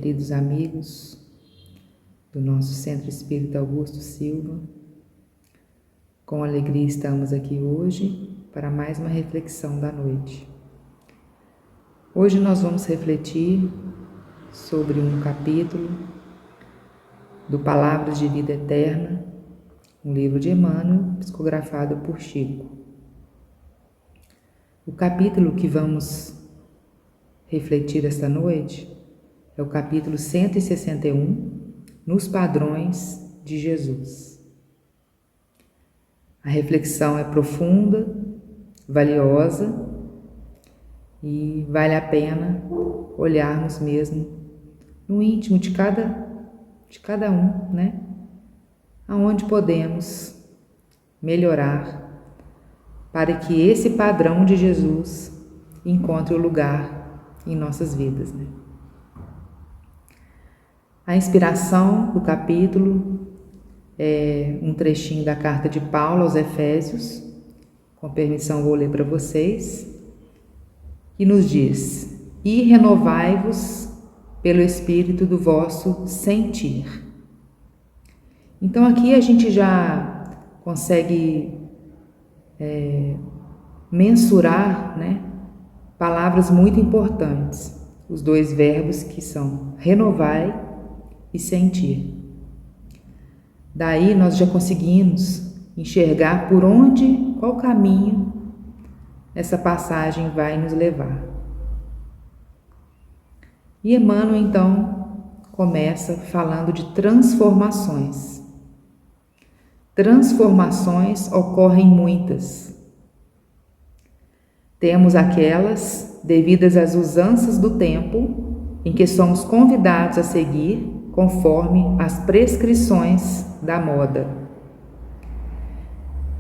queridos amigos do nosso Centro Espírita Augusto Silva. Com alegria estamos aqui hoje para mais uma reflexão da noite. Hoje nós vamos refletir sobre um capítulo do Palavras de Vida Eterna, um livro de Emmanuel, psicografado por Chico. O capítulo que vamos refletir esta noite é o capítulo 161, nos padrões de Jesus. A reflexão é profunda, valiosa e vale a pena olharmos mesmo no íntimo de cada um, né? Aonde podemos melhorar para que esse padrão de Jesus encontre o lugar em nossas vidas, né? A inspiração do capítulo é um trechinho da carta de Paulo aos Efésios, com permissão vou ler para vocês, que nos diz: e renovai-vos pelo Espírito do vosso sentir. Então aqui a gente já consegue mensurar, né, palavras muito importantes, os dois verbos que são renovai e sentir. Daí nós já conseguimos enxergar por onde, qual caminho essa passagem vai nos levar. E Emmanuel então começa falando de transformações. Transformações ocorrem muitas. Temos aquelas devidas às usanças do tempo, em que somos convidados a seguir conforme as prescrições da moda.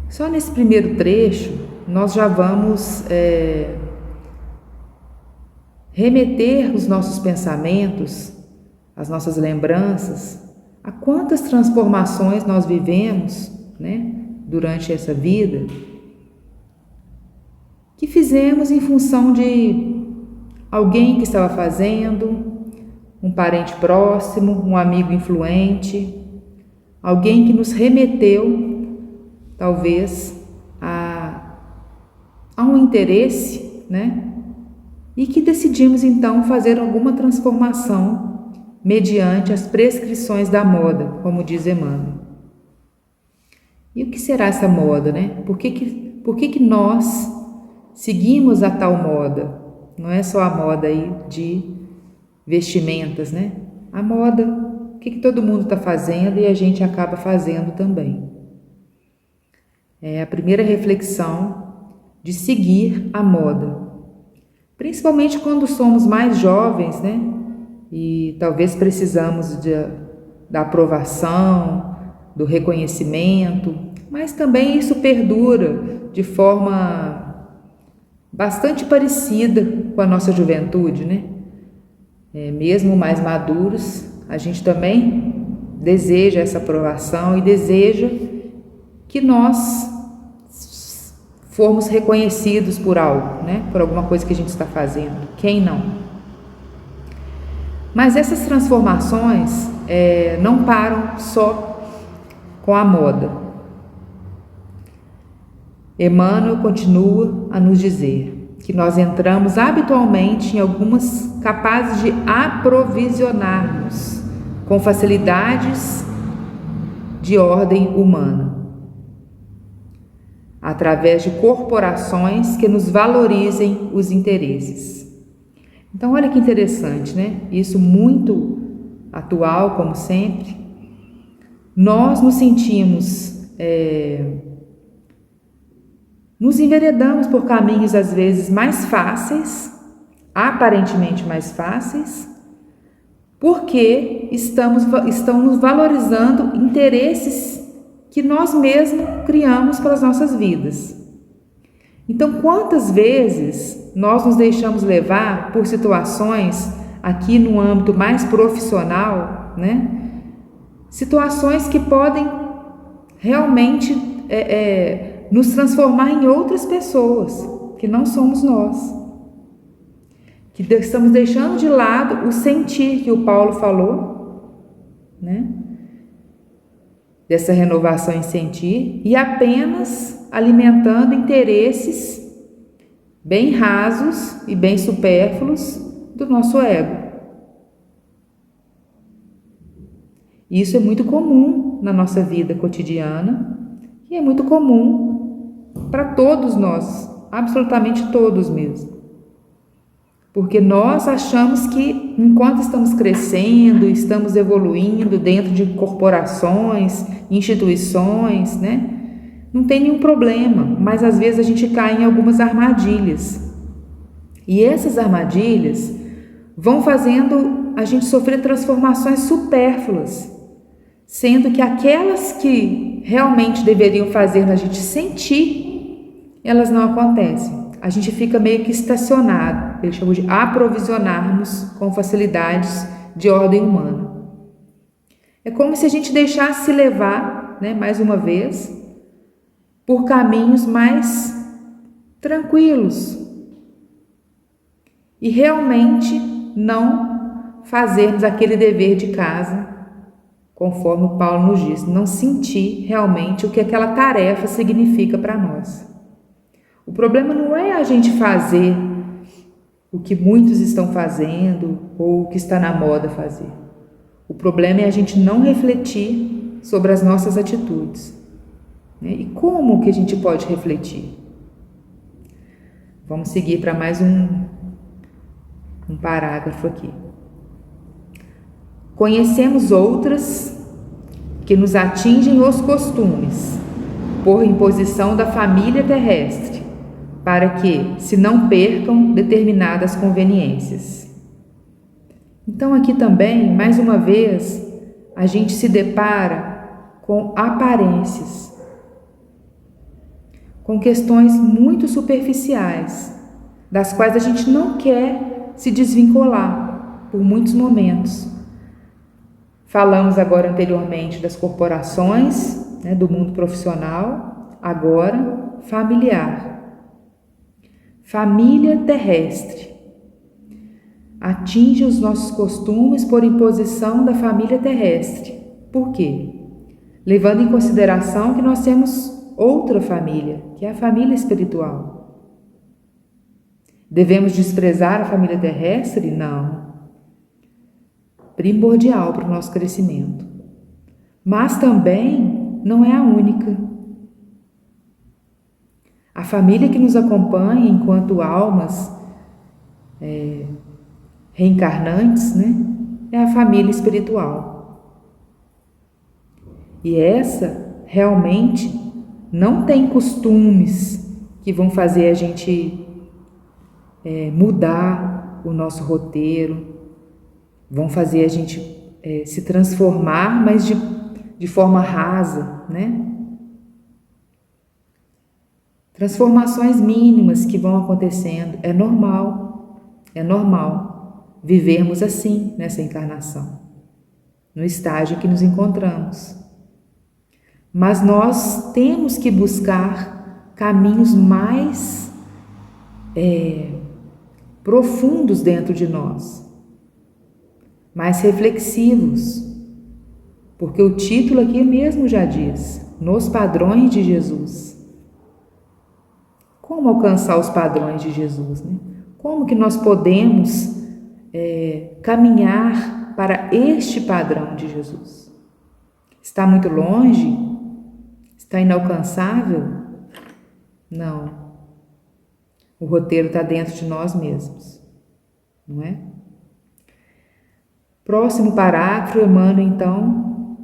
Só nesse primeiro trecho, nós já vamos remeter os nossos pensamentos, as nossas lembranças, a quantas transformações nós vivemos, né, durante essa vida, que fizemos em função de alguém que estava fazendo, um parente próximo, um amigo influente, alguém que nos remeteu, talvez, a um interesse, né? E que decidimos, então, fazer alguma transformação mediante as prescrições da moda, como diz Emmanuel. E o que será essa moda, né? Por que nós seguimos a tal moda? Não é só a moda aí de vestimentas, né? A moda, o que todo mundo está fazendo e a gente acaba fazendo também. É a primeira reflexão de seguir a moda. Principalmente quando somos mais jovens, né? E talvez precisamos da aprovação, do reconhecimento, mas também isso perdura de forma bastante parecida com a nossa juventude, né? Mesmo mais maduros, a gente também deseja essa aprovação e deseja que nós formos reconhecidos por algo, né? Por alguma coisa que a gente está fazendo. Quem não? Mas essas transformações não param só com a moda. Emmanuel continua a nos dizer que nós entramos habitualmente em algumas capazes de aprovisionar-nos com facilidades de ordem humana, através de corporações que nos valorizem os interesses. Então, olha que interessante, né? Isso muito atual, como sempre. Nós nos sentimos nos enveredamos por caminhos às vezes mais fáceis, aparentemente mais fáceis, porque estão nos valorizando interesses que nós mesmos criamos para as nossas vidas. Então, quantas vezes nós nos deixamos levar por situações aqui no âmbito mais profissional, né? Situações que podem realmente nos transformar em outras pessoas, que não somos nós. que estamos deixando de lado o sentir que o Paulo falou, né? Dessa renovação em sentir, e apenas alimentando interesses bem rasos e bem supérfluos do nosso ego. Isso é muito comum na nossa vida cotidiana e é muito comum para todos nós, absolutamente todos mesmo. Porque nós achamos que enquanto estamos crescendo, estamos evoluindo dentro de corporações, instituições, né? Não tem nenhum problema, mas às vezes a gente cai em algumas armadilhas. E essas armadilhas vão fazendo a gente sofrer transformações supérfluas, sendo que aquelas que realmente deveriam fazer a gente sentir, elas não acontecem. A gente fica meio que estacionado, ele chamou de aprovisionarmos com facilidades de ordem humana. É como se a gente deixasse se levar, né, mais uma vez, por caminhos mais tranquilos e realmente não fazermos aquele dever de casa, conforme o Paulo nos diz, não sentir realmente o que aquela tarefa significa para nós. O problema não é a gente fazer o que muitos estão fazendo ou o que está na moda fazer. O problema é a gente não refletir sobre as nossas atitudes. E como que a gente pode refletir? Vamos seguir para mais um parágrafo aqui. Conhecemos outras que nos atingem os costumes, por imposição da família terrestre, para que se não percam determinadas conveniências. Então aqui também, mais uma vez, a gente se depara com aparências, com questões muito superficiais, das quais a gente não quer se desvincular por muitos momentos. Falamos agora anteriormente das corporações, né, do mundo profissional, agora familiar. Família terrestre. Atinge os nossos costumes por imposição da família terrestre. Por quê? Levando em consideração que nós temos outra família, que é a família espiritual. Devemos desprezar a família terrestre? Não. Primordial para o nosso crescimento. Mas também não é a única. A família que nos acompanha enquanto almas reencarnantes, né, é a família espiritual. E essa realmente não tem costumes que vão fazer a gente mudar o nosso roteiro, vão fazer a gente se transformar, mas de forma rasa, né? Transformações mínimas que vão acontecendo. É normal vivermos assim nessa encarnação, no estágio em que nos encontramos. Mas nós temos que buscar caminhos mais profundos dentro de nós, mais reflexivos, porque o título aqui mesmo já diz, nos padrões de Jesus. Como alcançar os padrões de Jesus, né? Como que nós podemos caminhar para este padrão de Jesus? Está muito longe? Está inalcançável? Não. O roteiro está dentro de nós mesmos, não é? Próximo parágrafo, Emmanuel, então,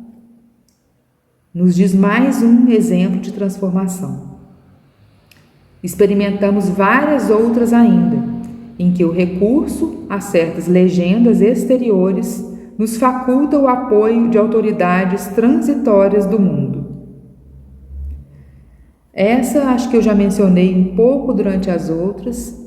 nos diz mais um exemplo de transformação. Experimentamos várias outras ainda, em que o recurso a certas legendas exteriores nos faculta o apoio de autoridades transitórias do mundo. Essa acho que eu já mencionei um pouco durante as outras,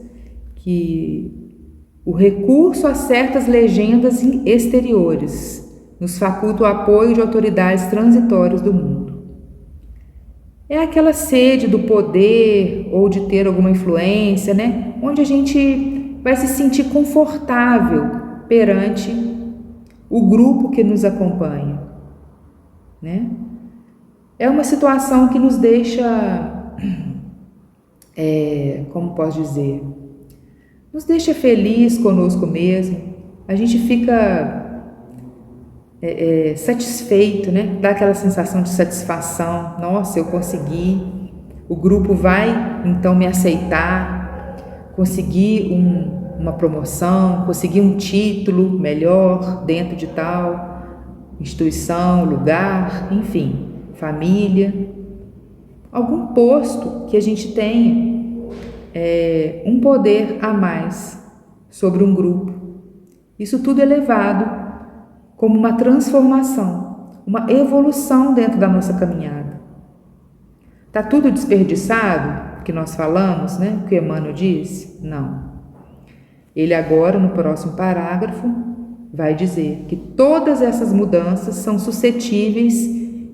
que o recurso a certas legendas exteriores nos faculta o apoio de autoridades transitórias do mundo. É aquela sede do poder ou de ter alguma influência, né? Onde a gente vai se sentir confortável perante o grupo que nos acompanha, né? É uma situação que nos deixa, como posso dizer, nos deixa feliz conosco mesmo. A gente fica satisfeito, né? Dá aquela sensação de satisfação. Nossa, eu consegui. O grupo vai então me aceitar. Consegui uma promoção, consegui um título melhor dentro de tal instituição, lugar, enfim, família. Algum posto que a gente tenha um poder a mais sobre um grupo. Isso tudo é levado como uma transformação, uma evolução dentro da nossa caminhada. Está tudo desperdiçado, que nós falamos, né? O que Emmanuel disse? Não. Ele agora, no próximo parágrafo, vai dizer que todas essas mudanças são suscetíveis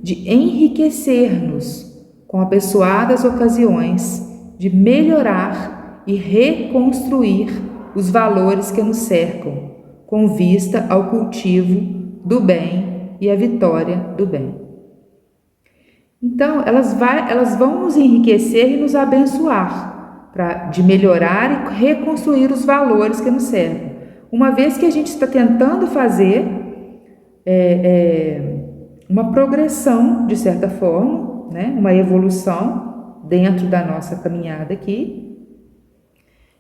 de enriquecer-nos com abençoadas ocasiões de melhorar e reconstruir os valores que nos cercam, com vista ao cultivo do bem e à vitória do bem. Então, elas vão nos enriquecer e nos abençoar, de melhorar e reconstruir os valores que nos servem. Uma vez que a gente está tentando fazer uma progressão, de certa forma, né? Uma evolução dentro da nossa caminhada aqui,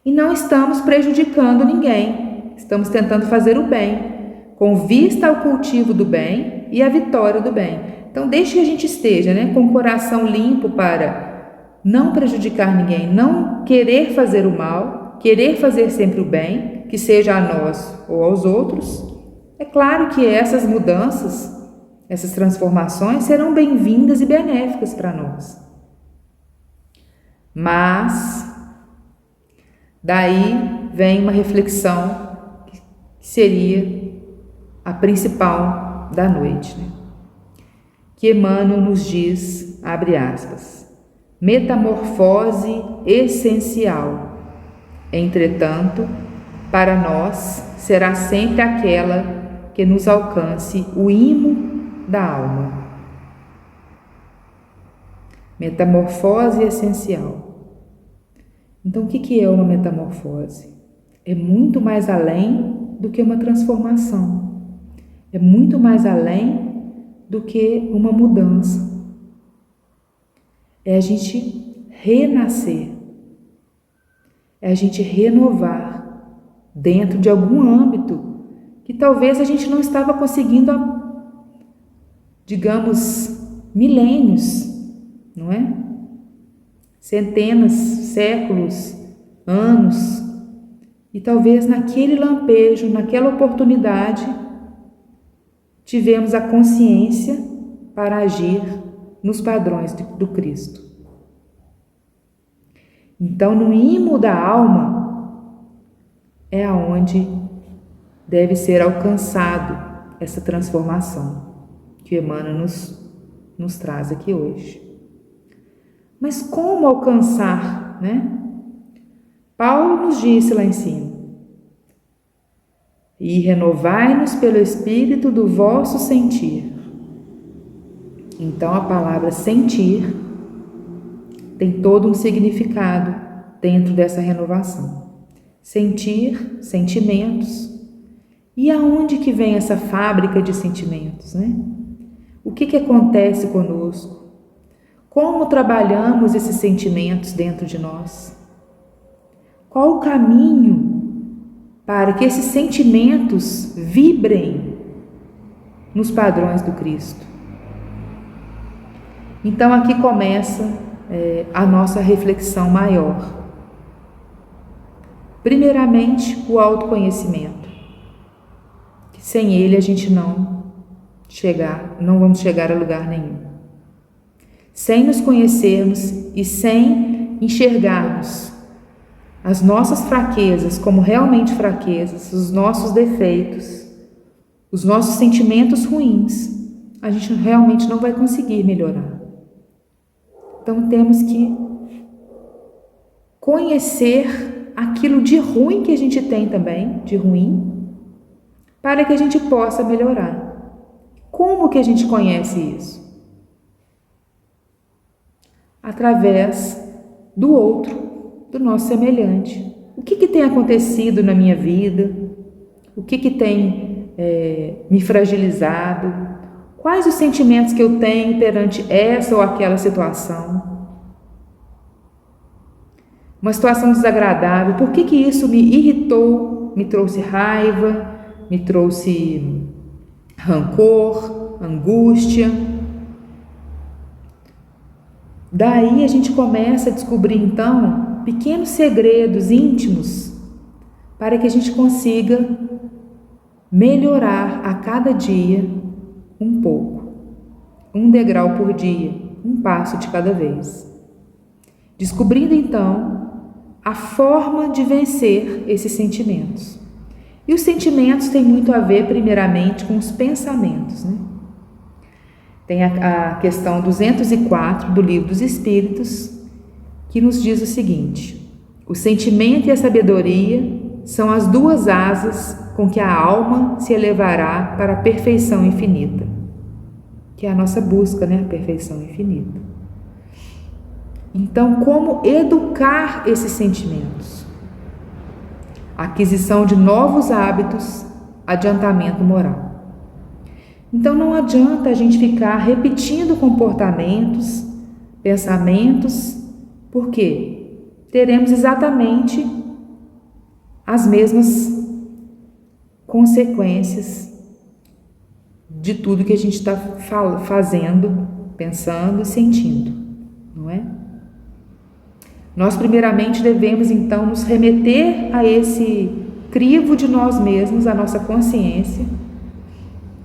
e não estamos prejudicando ninguém, estamos tentando fazer o bem, com vista ao cultivo do bem e à vitória do bem. Então, desde que a gente esteja, né, com o coração limpo para não prejudicar ninguém, não querer fazer o mal, querer fazer sempre o bem, que seja a nós ou aos outros, é claro que essas mudanças, essas transformações serão bem-vindas e benéficas para nós. Mas daí vem uma reflexão que seria a principal da noite, né? Que Emmanuel nos diz, abre aspas, metamorfose essencial. Entretanto, para nós será sempre aquela que nos alcance o imo da alma. Metamorfose essencial. Então, o que é uma metamorfose? É muito mais além do que uma transformação. É muito mais além do que uma mudança. É a gente renascer. É a gente renovar dentro de algum âmbito que talvez a gente não estava conseguindo há, digamos, milênios, não é? Centenas, séculos, anos. E talvez naquele lampejo, naquela oportunidade, tivemos a consciência para agir nos padrões do Cristo. Então, no imo da alma é aonde deve ser alcançado essa transformação que Emmanuel nos traz aqui hoje. Mas como alcançar, né? Paulo nos disse lá em cima: e renovai-nos pelo Espírito do vosso sentir. Então a palavra sentir tem todo um significado dentro dessa renovação. Sentir, sentimentos. E aonde que vem essa fábrica de sentimentos, né? O que acontece conosco? Como trabalhamos esses sentimentos dentro de nós? Qual o caminho para que esses sentimentos vibrem nos padrões do Cristo? Então aqui começa a nossa reflexão maior. Primeiramente, o autoconhecimento, que sem ele a gente não vamos chegar a lugar nenhum. Sem nos conhecermos e sem enxergarmos as nossas fraquezas como realmente fraquezas, os nossos defeitos, os nossos sentimentos ruins, a gente realmente não vai conseguir melhorar. Então temos que conhecer aquilo de ruim que a gente tem também, de ruim, para que a gente possa melhorar. Como que a gente conhece isso? Através do outro, do nosso semelhante. O que tem acontecido na minha vida? O que tem me fragilizado? Quais os sentimentos que eu tenho perante essa ou aquela situação? Uma situação desagradável, por que isso me irritou, me trouxe raiva, me trouxe rancor, angústia? Daí a gente começa a descobrir então pequenos segredos íntimos para que a gente consiga melhorar a cada dia um pouco, um degrau por dia, um passo de cada vez. Descobrindo então a forma de vencer esses sentimentos. E os sentimentos têm muito a ver, primeiramente, com os pensamentos, né? Tem a questão 204 do Livro dos Espíritos, que nos diz o seguinte: o sentimento e a sabedoria são as duas asas com que a alma se elevará para a perfeição infinita, que é a nossa busca, né? A perfeição infinita. Então, como educar esses sentimentos? Aquisição de novos hábitos, adiantamento moral. Então, não adianta a gente ficar repetindo comportamentos, pensamentos, porque teremos exatamente as mesmas consequências de tudo que a gente está fazendo, pensando e sentindo, não é? Nós primeiramente devemos então nos remeter a esse crivo de nós mesmos, a nossa consciência,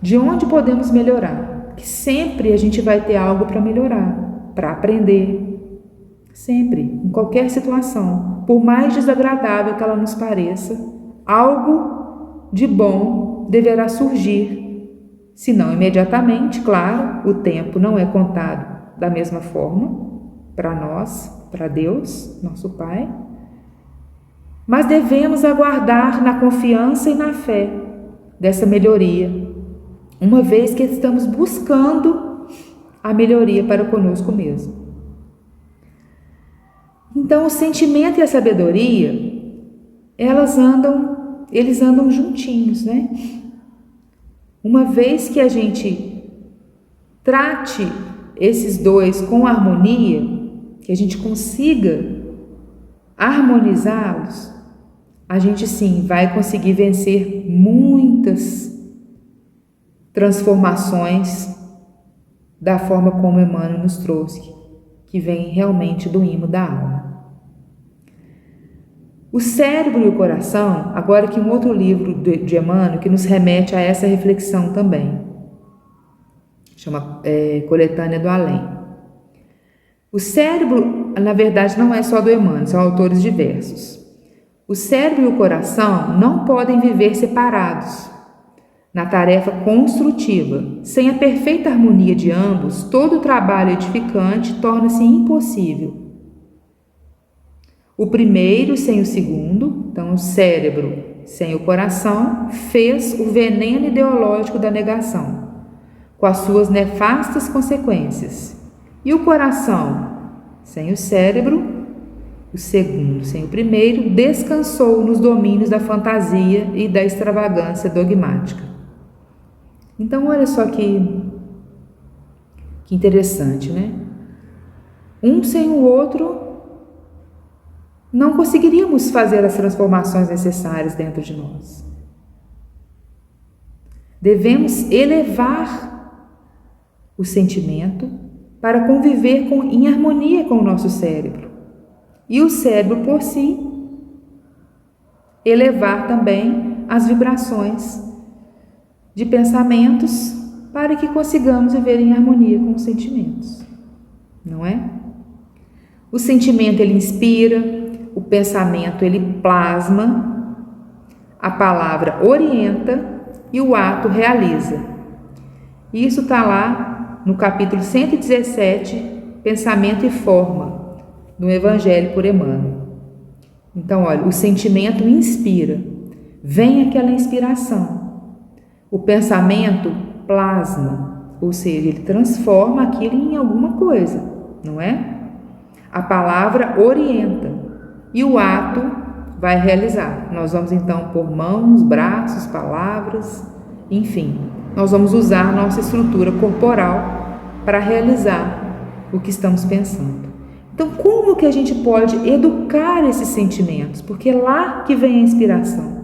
de onde podemos melhorar, que sempre a gente vai ter algo para melhorar, para aprender, sempre, em qualquer situação, por mais desagradável que ela nos pareça, algo de bom deverá surgir, se não imediatamente, claro, o tempo não é contado da mesma forma para nós, para Deus, nosso Pai, mas devemos aguardar na confiança e na fé dessa melhoria, uma vez que estamos buscando a melhoria para conosco mesmo. Então, o sentimento e a sabedoria, eles andam juntinhos, né? Uma vez que a gente trate esses dois com harmonia, que a gente consiga harmonizá-los, a gente sim vai conseguir vencer muitas transformações da forma como Emmanuel nos trouxe, que vem realmente do imo da alma. O cérebro e o coração, agora que um outro livro de Emmanuel que nos remete a essa reflexão também, chama Coletânea do Além. O cérebro, na verdade, não é só do Emmanuel, são autores diversos. O cérebro e o coração não podem viver separados. Na tarefa construtiva, sem a perfeita harmonia de ambos, todo o trabalho edificante torna-se impossível. O primeiro sem o segundo, então o cérebro sem o coração, fez o veneno ideológico da negação, com as suas nefastas consequências. E o coração, sem o cérebro, o segundo, sem o primeiro, descansou nos domínios da fantasia e da extravagância dogmática. Então, olha só que interessante, né? Um sem o outro, não conseguiríamos fazer as transformações necessárias dentro de nós. Devemos elevar o sentimento para conviver em harmonia com o nosso cérebro. E o cérebro, por si, elevar também as vibrações de pensamentos para que consigamos viver em harmonia com os sentimentos. Não é? O sentimento, ele inspira, o pensamento, ele plasma, a palavra orienta e o ato realiza. E isso está lá no capítulo 117, Pensamento e Forma, do Evangelho por Emmanuel. Então, olha, o sentimento inspira, vem aquela inspiração. O pensamento plasma, ou seja, ele transforma aquilo em alguma coisa, não é? A palavra orienta e o ato vai realizar. Nós vamos então pôr mãos, braços, palavras, enfim, nós vamos usar nossa estrutura corporal para realizar o que estamos pensando. Então, como que a gente pode educar esses sentimentos? Porque é lá que vem a inspiração.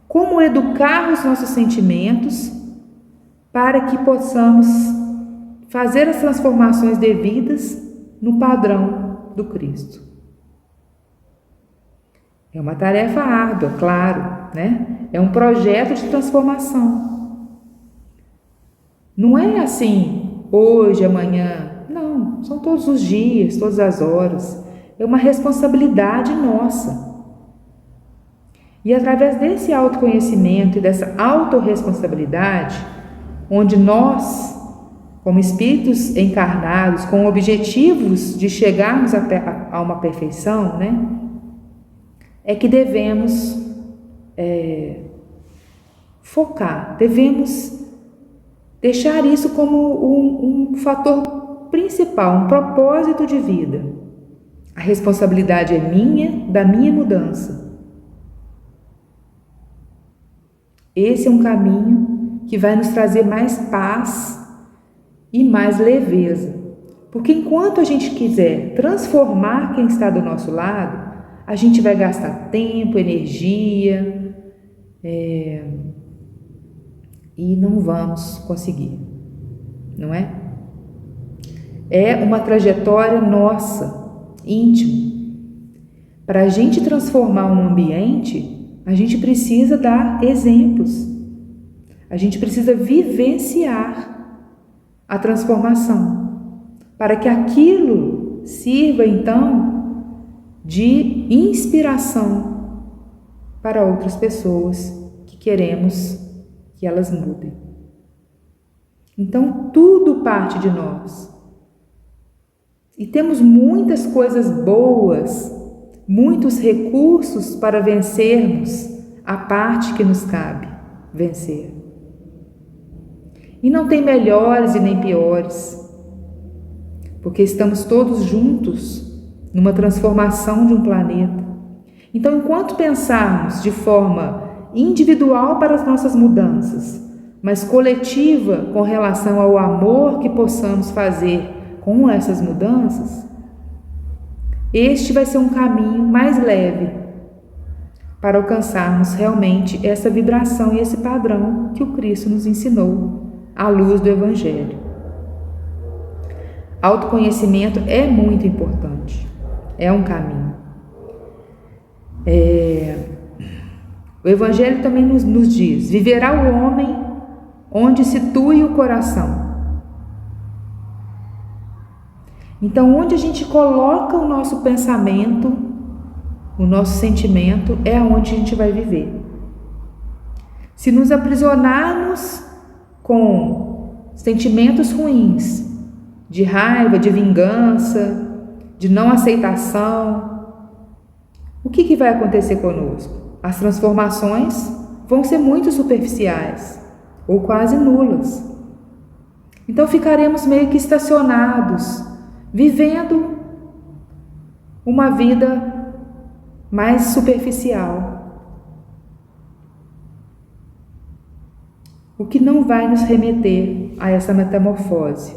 Como educar os nossos sentimentos para que possamos fazer as transformações devidas no padrão do Cristo? É uma tarefa árdua, claro, né? É um projeto de transformação. Não é assim, hoje, amanhã. Não, são todos os dias, todas as horas. É uma responsabilidade nossa. E através desse autoconhecimento e dessa autorresponsabilidade, onde nós, como espíritos encarnados, com objetivos de chegarmos a uma perfeição, né? É que devemos focar, devemos deixar isso como um fator principal, um propósito de vida. A responsabilidade é minha, da minha mudança. Esse é um caminho que vai nos trazer mais paz e mais leveza. Porque enquanto a gente quiser transformar quem está do nosso lado, a gente vai gastar tempo, energia, e não vamos conseguir, não é? É uma trajetória nossa, íntima. Para a gente transformar um ambiente, a gente precisa dar exemplos. A gente precisa vivenciar a transformação, para que aquilo sirva, então, de inspiração para outras pessoas que queremos que elas mudem. Então, tudo parte de nós. E temos muitas coisas boas, muitos recursos para vencermos a parte que nos cabe vencer. E não tem melhores e nem piores, porque estamos todos juntos numa transformação de um planeta. Então, enquanto pensarmos de forma individual para as nossas mudanças, mas coletiva com relação ao amor que possamos fazer com essas mudanças, este vai ser um caminho mais leve para alcançarmos realmente essa vibração e esse padrão que o Cristo nos ensinou à luz do Evangelho. Autoconhecimento é muito importante, é um caminho. O Evangelho também nos diz: viverá o homem onde situe o coração. Então, onde a gente coloca o nosso pensamento, o nosso sentimento, é onde a gente vai viver. Se nos aprisionarmos com sentimentos ruins, de raiva, de vingança, de não aceitação, o que vai acontecer conosco? As transformações vão ser muito superficiais ou quase nulas. Então ficaremos meio que estacionados, vivendo uma vida mais superficial, o que não vai nos remeter a essa metamorfose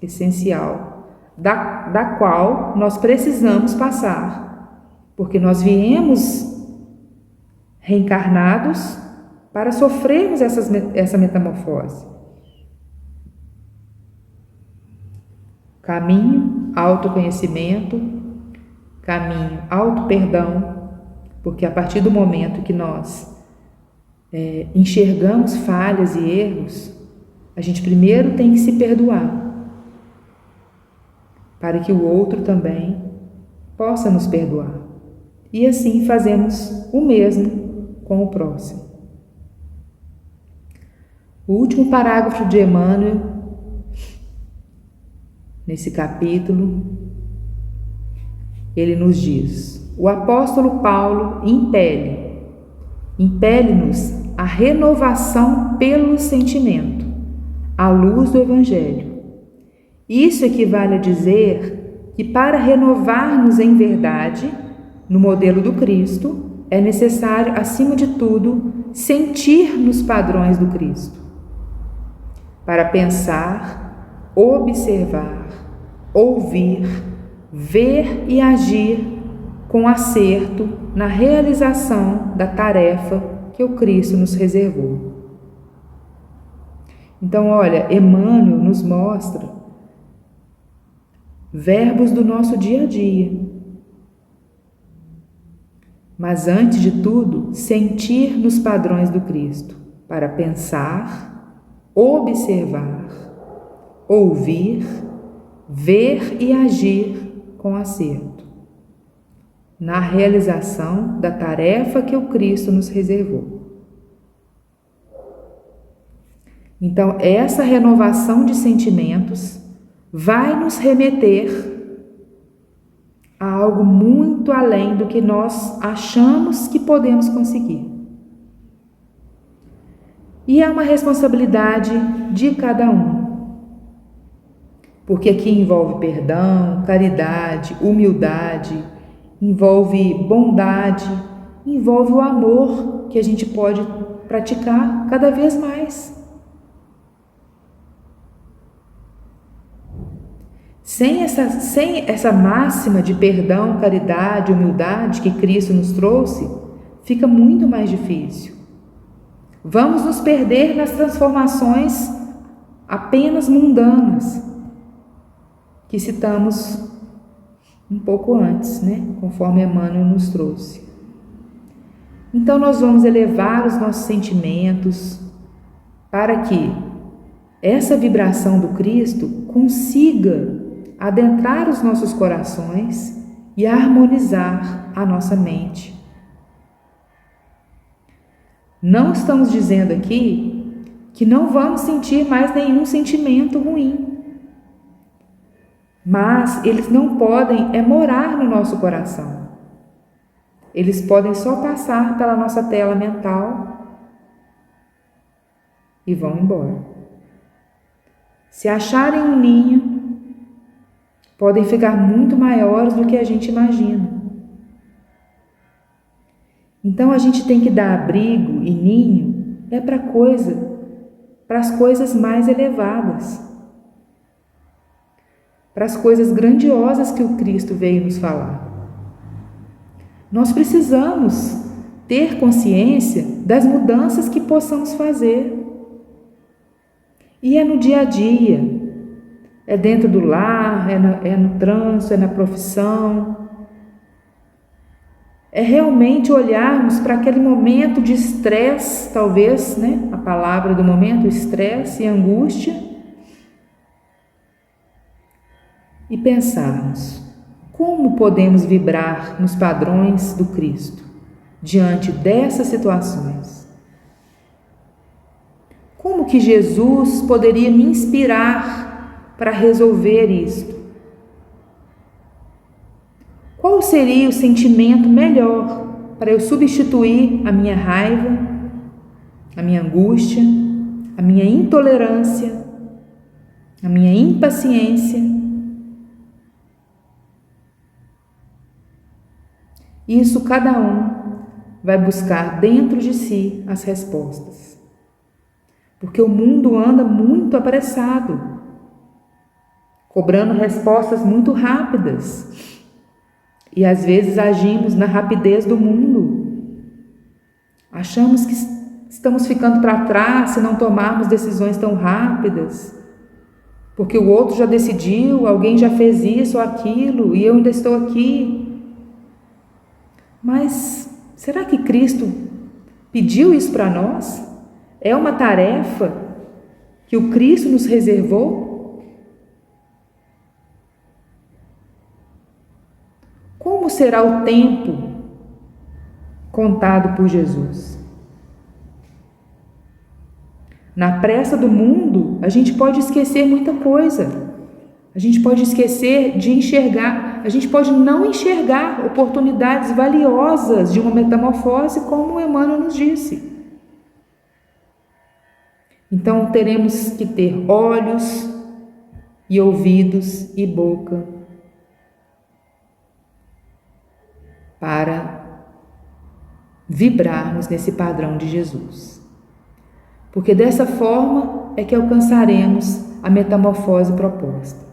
essencial, da qual nós precisamos passar, porque nós viemos reencarnados para sofrermos essa metamorfose. Caminho, autoconhecimento, caminho, auto-perdão, porque a partir do momento que nós enxergamos falhas e erros, a gente primeiro tem que se perdoar, para que o outro também possa nos perdoar. E assim fazemos o mesmo com o próximo. O último parágrafo de Emmanuel, nesse capítulo, ele nos diz: o apóstolo Paulo impele-nos a renovação pelo sentimento, à luz do Evangelho. Isso equivale a dizer que para renovar-nos em verdade, no modelo do Cristo, é necessário, acima de tudo, sentir nos padrões do Cristo, para pensar, observar, ouvir, ver e agir com acerto na realização da tarefa que o Cristo nos reservou. Então, olha, Emmanuel nos mostra verbos do nosso dia a dia. Mas, antes de tudo, sentir nos padrões do Cristo, para pensar, observar, ouvir, ver e agir com acerto, na realização da tarefa que o Cristo nos reservou. Então, essa renovação de sentimentos vai nos remeter a algo muito além do que nós achamos que podemos conseguir. E é uma responsabilidade de cada um, porque aqui envolve perdão, caridade, humildade, envolve bondade, envolve o amor que a gente pode praticar cada vez mais. Sem essa máxima de perdão, caridade, humildade que Cristo nos trouxe, fica muito mais difícil. Vamos nos perder nas transformações apenas mundanas, que citamos um pouco antes, conforme Emmanuel nos trouxe. Então nós vamos elevar os nossos sentimentos para que essa vibração do Cristo consiga adentrar os nossos corações e harmonizar a nossa mente. Não estamos dizendo aqui que não vamos sentir mais nenhum sentimento ruim, mas eles não podem morar no nosso coração. Eles podem só passar pela nossa tela mental e vão embora. Se acharem um ninho, podem ficar muito maiores do que a gente imagina. Então a gente tem que dar abrigo e ninho para as coisas mais elevadas, para as coisas grandiosas que o Cristo veio nos falar. Nós precisamos ter consciência das mudanças que possamos fazer. E é no dia a dia. É dentro do lar, é no trânsito, é na profissão. É realmente olharmos para aquele momento de estresse, talvez, a palavra do momento, estresse e angústia, e pensarmos como podemos vibrar nos padrões do Cristo diante dessas situações. Como que Jesus poderia me inspirar para resolver isto? Qual seria o sentimento melhor para eu substituir a minha raiva, a minha angústia, a minha intolerância, a minha impaciência? Isso cada um vai buscar dentro de si as respostas. Porque o mundo anda muito apressado, cobrando respostas muito rápidas. E às vezes agimos na rapidez do mundo. Achamos que estamos ficando para trás se não tomarmos decisões tão rápidas, porque o outro já decidiu, alguém já fez isso ou aquilo, e eu ainda estou aqui. Mas será que Cristo pediu isso para nós? É uma tarefa que o Cristo nos reservou? Como será o tempo contado por Jesus? Na pressa do mundo, a gente pode esquecer muita coisa. A gente pode esquecer de enxergar a gente pode não enxergar oportunidades valiosas de uma metamorfose, como Emmanuel nos disse. Então teremos que ter olhos e ouvidos e boca para vibrarmos nesse padrão de Jesus. Porque dessa forma é que alcançaremos a metamorfose proposta.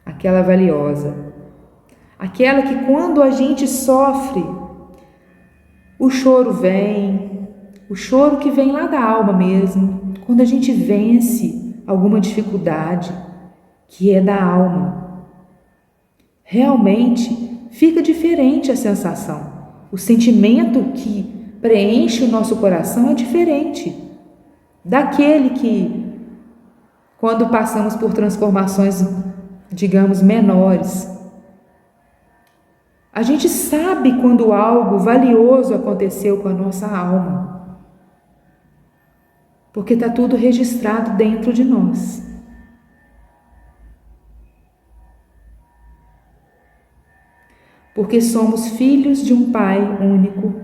Aquela valiosa. Aquela que quando a gente sofre, o choro vem, o choro que vem lá da alma mesmo, quando a gente vence alguma dificuldade que é da alma. Realmente fica diferente a sensação. O sentimento que preenche o nosso coração é diferente daquele que, quando passamos por transformações, digamos, menores, a gente sabe quando algo valioso aconteceu com a nossa alma, porque está tudo registrado dentro de nós. Porque somos filhos de um Pai único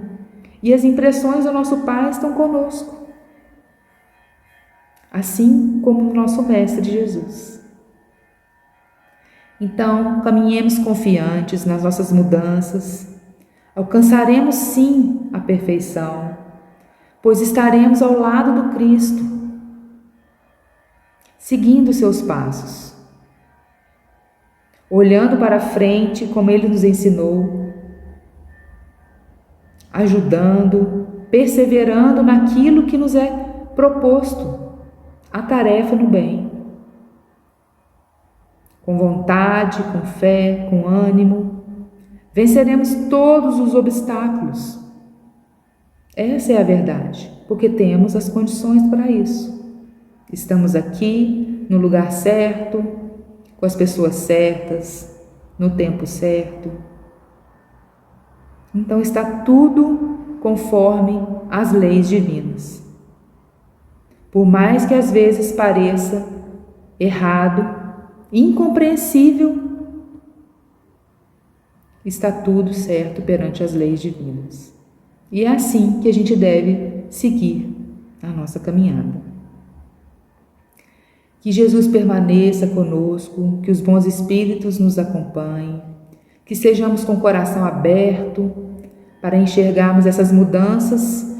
e as impressões do nosso Pai estão conosco, assim como o nosso Mestre Jesus. Então, caminhemos confiantes nas nossas mudanças, alcançaremos sim a perfeição, pois estaremos ao lado do Cristo, seguindo seus passos, olhando para frente como Ele nos ensinou, ajudando, perseverando naquilo que nos é proposto, a tarefa no bem. Com vontade, com fé, com ânimo, venceremos todos os obstáculos. Essa é a verdade, porque temos as condições para isso. Estamos aqui, no lugar certo, com as pessoas certas, no tempo certo. Então está tudo conforme as leis divinas. Por mais que às vezes pareça errado, incompreensível, está tudo certo perante as leis divinas. E é assim que a gente deve seguir a nossa caminhada. Que Jesus permaneça conosco, que os bons espíritos nos acompanhem, que sejamos com o coração aberto para enxergarmos essas mudanças,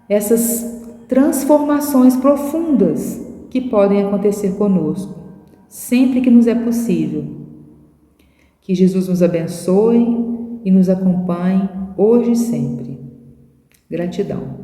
essas transformações profundas que podem acontecer conosco, sempre que nos é possível. Que Jesus nos abençoe e nos acompanhe hoje e sempre. Gratidão.